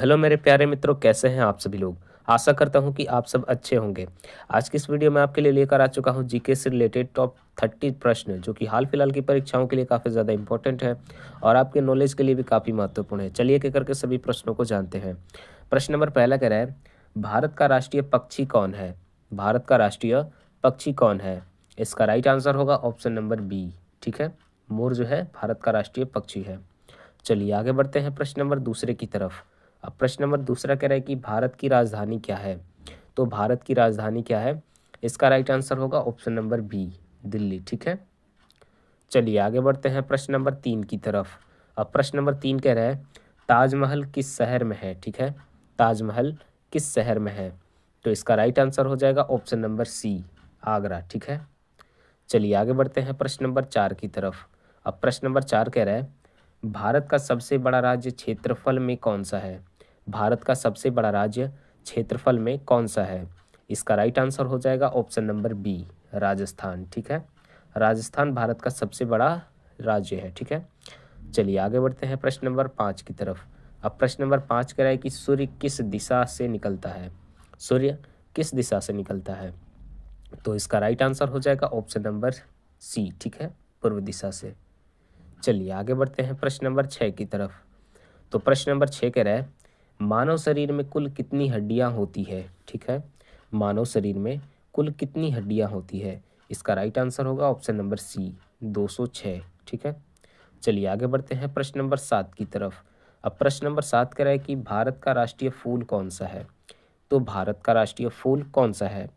Hello मेरे प्यारे मित्रों, कैसे हैं आप सभी लोग। आशा करता हूं कि आप सब अच्छे होंगे। आज की इस वीडियो में आपके लिए लेकर आ चुका हूं जीके से रिलेटेड टॉप 30 प्रश्न, जो कि हाल फिलहाल की परीक्षाओं के लिए काफ़ी ज़्यादा इंपॉर्टेंट है और आपके नॉलेज के लिए भी काफ़ी महत्वपूर्ण है। चलिए एक एक करके सभी प्रश्नों को जानते हैं। प्रश्न नंबर पहला कह रहा है, भारत का राष्ट्रीय पक्षी कौन है। भारत का राष्ट्रीय पक्षी कौन है। इसका राइट आंसर होगा ऑप्शन नंबर बी। ठीक है, मोर जो है भारत का राष्ट्रीय पक्षी है। चलिए आगे बढ़ते हैं प्रश्न नंबर दूसरे की तरफ। अब प्रश्न नंबर दूसरा कह रहा है कि भारत की राजधानी क्या है। तो भारत की राजधानी क्या है, इसका राइट आंसर होगा ऑप्शन नंबर बी, दिल्ली। ठीक है, चलिए आगे बढ़ते हैं प्रश्न नंबर 3 की तरफ। अब प्रश्न नंबर 3 कह रहा है, ताजमहल किस शहर में है। ठीक है, ताजमहल किस शहर में है। तो इसका राइट आंसर हो जाएगा ऑप्शन नंबर सी, आगरा। ठीक है, चलिए आगे बढ़ते हैं प्रश्न नंबर 4 की तरफ। अब प्रश्न नंबर 4 कह रहा है, भारत का सबसे बड़ा राज्य क्षेत्रफल में कौन सा है। भारत का सबसे बड़ा राज्य क्षेत्रफल में कौन सा है। इसका राइट आंसर हो जाएगा ऑप्शन नंबर बी, राजस्थान। ठीक है, राजस्थान भारत का सबसे बड़ा राज्य है। ठीक है, चलिए आगे बढ़ते हैं प्रश्न नंबर 5 की तरफ। अब प्रश्न नंबर 5 कह रहा है कि सूर्य किस दिशा से निकलता है। सूर्य किस दिशा से निकलता है। तो इसका राइट आंसर हो जाएगा ऑप्शन नंबर सी। ठीक है, पूर्व दिशा से। चलिए आगे बढ़ते हैं प्रश्न नंबर 6 की तरफ। तो प्रश्न नंबर 6 कह रहा है, मानव शरीर में कुल कितनी हड्डियां होती है। ठीक है, मानव शरीर में कुल कितनी हड्डियां होती है। इसका राइट आंसर होगा ऑप्शन नंबर सी, 206। ठीक है, चलिए आगे बढ़ते हैं प्रश्न नंबर 7 की तरफ। अब प्रश्न नंबर 7 कह रहा है कि भारत का राष्ट्रीय फूल कौन सा है। तो भारत का राष्ट्रीय फूल कौन सा है।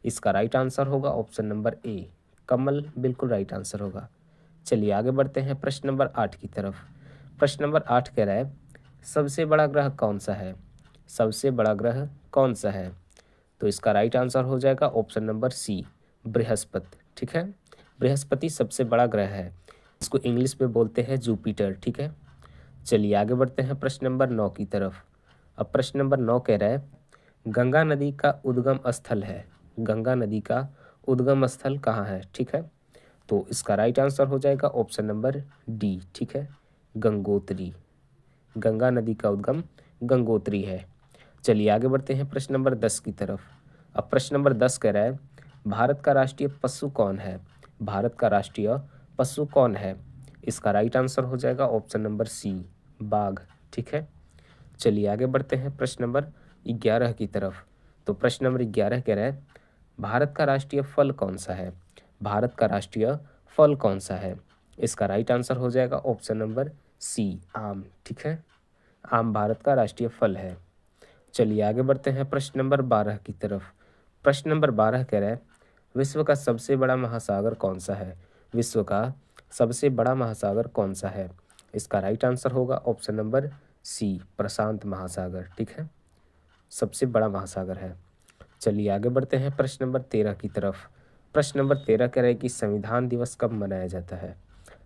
इसका राइट आंसर होगा ऑप्शन नंबर ए, कमल, बिल्कुल राइट आंसर होगा। चलिए आगे बढ़ते हैं प्रश्न नंबर 8 की तरफ। प्रश्न नंबर 8 कह रहा है, सबसे बड़ा ग्रह कौन सा है। सबसे बड़ा ग्रह कौन सा है। तो इसका राइट आंसर हो जाएगा ऑप्शन नंबर सी, बृहस्पति। ठीक है, बृहस्पति सबसे बड़ा ग्रह है। इसको इंग्लिश में बोलते हैं जुपिटर। ठीक है, चलिए आगे बढ़ते हैं प्रश्न नंबर 9 की तरफ। अब प्रश्न नंबर 9 कह रहा है, गंगा नदी का उद्गम स्थल है। गंगा नदी का उद्गम स्थल कहाँ है। ठीक है, तो इसका राइट आंसर हो जाएगा ऑप्शन नंबर डी। ठीक है, गंगोत्री। गंगा नदी का उद्गम गंगोत्री है। चलिए आगे बढ़ते हैं प्रश्न नंबर 10 की तरफ। अब प्रश्न नंबर 10 कह रहा है, भारत का राष्ट्रीय पशु कौन है। भारत का राष्ट्रीय पशु कौन है। इसका राइट आंसर हो जाएगा ऑप्शन नंबर सी, बाघ। ठीक है, चलिए आगे बढ़ते हैं प्रश्न नंबर 11 की तरफ। तो प्रश्न नंबर 11 कह रहा है, भारत का राष्ट्रीय फल कौन सा है। भारत का राष्ट्रीय फल कौन सा है। इसका राइट आंसर हो जाएगा ऑप्शन नंबर सी, आम। ठीक है, आम भारत का राष्ट्रीय फल है। चलिए आगे बढ़ते हैं प्रश्न नंबर 12 की तरफ। प्रश्न नंबर 12 कह रहा है, विश्व का सबसे बड़ा महासागर कौन सा है। विश्व का सबसे बड़ा महासागर कौन सा है। इसका राइट आंसर होगा ऑप्शन नंबर सी, प्रशांत महासागर। ठीक है, सबसे बड़ा महासागर है। चलिए आगे बढ़ते हैं प्रश्न नंबर 13 की तरफ। प्रश्न नंबर 13 कह रहा है कि संविधान दिवस कब मनाया जाता है।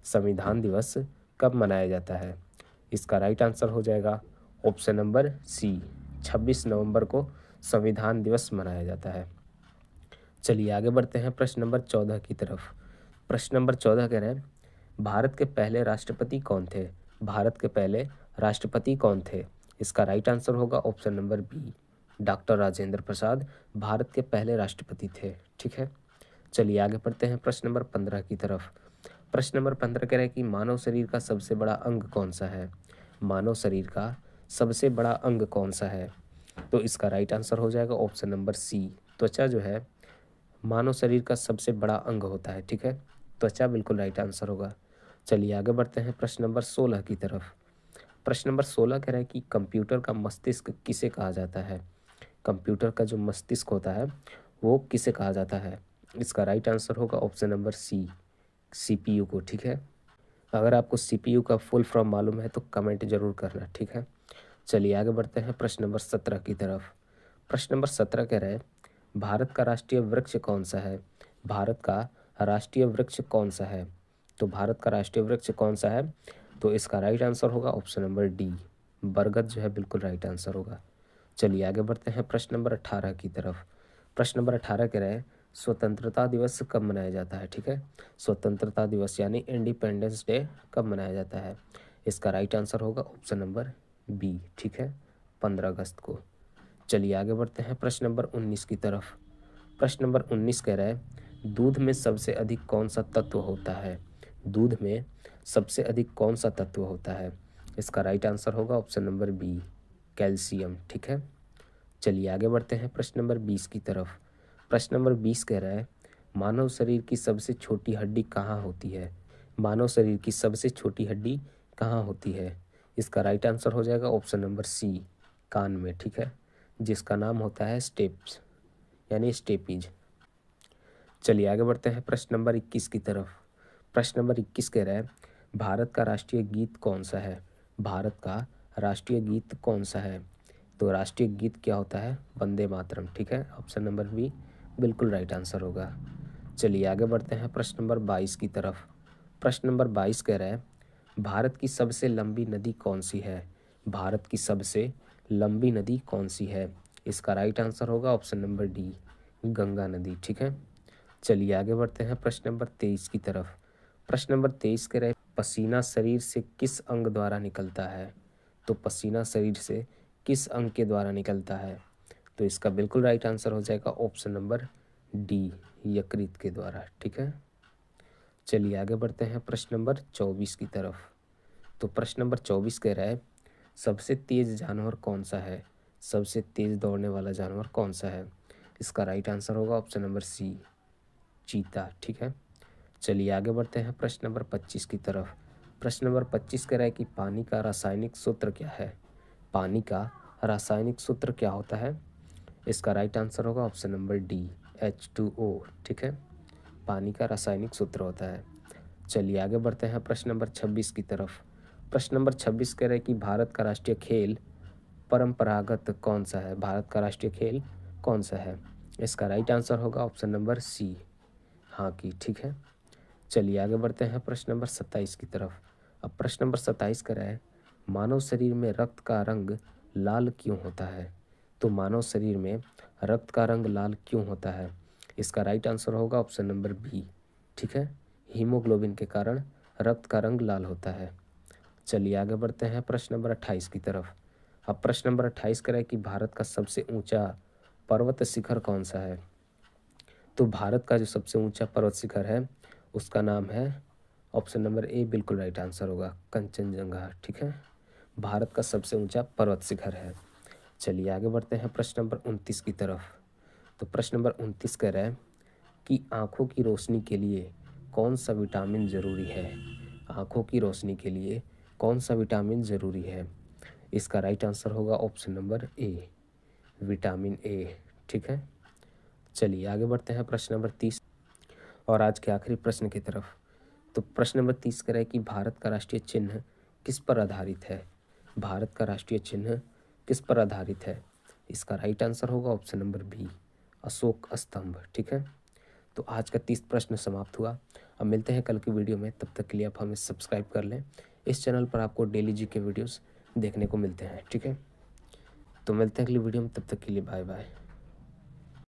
संविधान दिवस कब मनाया जाता है। इसका राइट आंसर हो जाएगा ऑप्शन नंबर सी, 26 नवंबर को संविधान दिवस मनाया जाता है। चलिए आगे बढ़ते हैं प्रश्न नंबर 14 की तरफ। प्रश्न नंबर 14 कह रहे हैं, भारत के पहले राष्ट्रपति कौन थे। भारत के पहले राष्ट्रपति कौन थे। इसका राइट आंसर होगा option number B, doctor Rajendra Prasad Bharat के पहले राष्ट्रपति थे। ठीक है, चलिए आगे बढ़ते हैं प्रश्न नंबर 15 की तरफ। प्रश्न नंबर 15 कह रहा है कि मानव शरीर का सबसे बड़ा अंग कौन सा है। मानव शरीर का सबसे बड़ा अंग कौन सा है। तो इसका राइट आंसर हो जाएगा ऑप्शन नंबर सी, त्वचा जो है मानव शरीर का सबसे बड़ा अंग होता है। ठीक है, त्वचा बिल्कुल राइट आंसर होगा। चलिए आगे बढ़ते हैं प्रश्न नंबर 16 की तरफ। प्रश्न नंबर 16 कह रहा है कि कंप्यूटर का मस्तिष्क किसे कहा जाता है। कंप्यूटर का जो मस्तिष्क होता है वो किसे कहा जाता है। इसका राइट आंसर होगा ऑप्शन नंबर सी, सीपीयू को। ठीक है, अगर आपको सीपीयू का फुल फॉर्म मालूम है तो कमेंट जरूर करना। ठीक है, चलिए आगे बढ़ते हैं प्रश्न नंबर 17 की तरफ। प्रश्न नंबर 17 कह रहा है, भारत का राष्ट्रीय वृक्ष कौन सा है। भारत का राष्ट्रीय वृक्ष कौन सा है। तो भारत का राष्ट्रीय वृक्ष कौन सा है। तो इसका राइट आंसर होगा ऑप्शन नंबर डी, बरगद जो है बिल्कुल राइट आंसर होगा। चलिए आगे बढ़ते हैं प्रश्न नंबर 18 की तरफ। प्रश्न नंबर 18 कह रहे हैं, स्वतंत्रता दिवस कब मनाया जाता है। ठीक है, स्वतंत्रता दिवस यानी इंडिपेंडेंस डे कब मनाया जाता है। इसका राइट आंसर होगा ऑप्शन नंबर बी। ठीक है, 15 अगस्त को। चलिए आगे बढ़ते हैं प्रश्न नंबर 19 की तरफ। प्रश्न नंबर 19 कह रहा है दूध में सबसे अधिक कौन सा तत्व होता है। दूध में सबसे अधिक कौन सा तत्व होता है। इसका राइट आंसर होगा ऑप्शन नंबर बी, कैल्शियम। ठीक है, चलिए आगे बढ़ते हैं प्रश्न नंबर 20 की तरफ। प्रश्न नंबर 20 कह रहा है मानव शरीर की सबसे छोटी हड्डी कहाँ होती है। मानव शरीर की सबसे छोटी हड्डी कहाँ होती है। इसका राइट आंसर हो जाएगा ऑप्शन नंबर सी, कान में। ठीक है, जिसका नाम होता है स्टेप्स यानी स्टेपीज। चलिए आगे बढ़ते हैं प्रश्न नंबर 21 की तरफ। प्रश्न नंबर 21 कह रहा है भारत का राष्ट्रीय गीत कौन सा है। भारत का राष्ट्रीय गीत कौन सा है। तो राष्ट्रीय गीत क्या होता है, वंदे मातरम। ठीक है, ऑप्शन नंबर बी बिल्कुल राइट आंसर होगा। चलिए आगे बढ़ते हैं प्रश्न नंबर 22 की तरफ। प्रश्न नंबर 22 कह रहा है भारत की सबसे लंबी नदी कौन सी है। भारत की सबसे लंबी नदी कौन सी है। इसका राइट आंसर होगा ऑप्शन नंबर डी, गंगा नदी। ठीक है, चलिए आगे बढ़ते हैं प्रश्न नंबर 23 की तरफ। प्रश्न नंबर 23 कह रहे हैं पसीना शरीर से किस अंग द्वारा निकलता है। तो पसीना शरीर से किस अंग के द्वारा निकलता है। तो इसका बिल्कुल राइट आंसर हो जाएगा ऑप्शन नंबर डी, यकृत के द्वारा। ठीक है, चलिए आगे बढ़ते हैं प्रश्न नंबर 24 की तरफ। तो प्रश्न नंबर 24 कह रहा है सबसे तेज जानवर कौन सा है। सबसे तेज दौड़ने वाला जानवर कौन सा है। इसका राइट आंसर होगा ऑप्शन नंबर सी, चीता। ठीक है, चलिए आगे बढ़ते हैं प्रश्न नंबर 25 की तरफ। प्रश्न नंबर 25 कह रहा है कि पानी का रासायनिक सूत्र क्या है। पानी का रासायनिक सूत्र क्या होता है। इसका राइट आंसर होगा ऑप्शन नंबर डी, H2O। ठीक है, पानी का रासायनिक सूत्र होता है। चलिए आगे बढ़ते हैं प्रश्न नंबर 26 की तरफ। प्रश्न नंबर 26 कह रहे हैं कि भारत का राष्ट्रीय खेल परंपरागत कौन सा है। भारत का राष्ट्रीय खेल कौन सा है। इसका राइट आंसर होगा ऑप्शन नंबर सी, हॉकी। ठीक है, चलिए आगे बढ़ते हैं प्रश्न नंबर 27 की तरफ। अब प्रश्न नंबर 27 कह रहा है मानव शरीर में रक्त का रंग लाल क्यों होता है। तो मानव शरीर में रक्त का रंग लाल क्यों होता है। इसका राइट आंसर होगा ऑप्शन नंबर बी। ठीक है, हीमोग्लोबिन के कारण रक्त का रंग लाल होता है। चलिए आगे बढ़ते हैं प्रश्न नंबर 28 की तरफ। अब प्रश्न नंबर 28 कह रहा है कि भारत का सबसे ऊंचा पर्वत शिखर कौन सा है। तो भारत का जो सबसे ऊंचा पर्वत शिखर है उसका नाम है ऑप्शन नंबर ए, बिल्कुल राइट आंसर होगा, कंचनजंगा। ठीक है, भारत का सबसे ऊंचा पर्वत शिखर है। चलिए आगे बढ़ते हैं प्रश्न नंबर 29 की तरफ। तो प्रश्न नंबर 29 कह रहा है कि आँखों की रोशनी के लिए कौन सा विटामिन ज़रूरी है। आँखों की रोशनी के लिए कौन सा विटामिन ज़रूरी है। इसका राइट आंसर होगा option number A, vitamin A. ठीक है, चलिए आगे बढ़ते हैं प्रश्न नंबर 30 और आज के आखिरी प्रश्न की तरफ। तो प्रश्न नंबर 30 कह रहा है कि भारत का राष्ट्रीय चिन्ह किस पर आधारित है। भारत का राष्ट्रीय चिन्ह किस पर आधारित है। इसका राइट आंसर होगा ऑप्शन नंबर बी, अशोक स्तंभ। ठीक है, तो आज का 30 प्रश्न समाप्त हुआ। अब मिलते हैं कल की वीडियो में, तब तक के लिए आप हमें सब्सक्राइब कर लें। इस चैनल पर आपको डेली जी के वीडियोस देखने को मिलते हैं। ठीक है, तो मिलते हैं अगली वीडियो में, तब तक के लिए बाय बाय।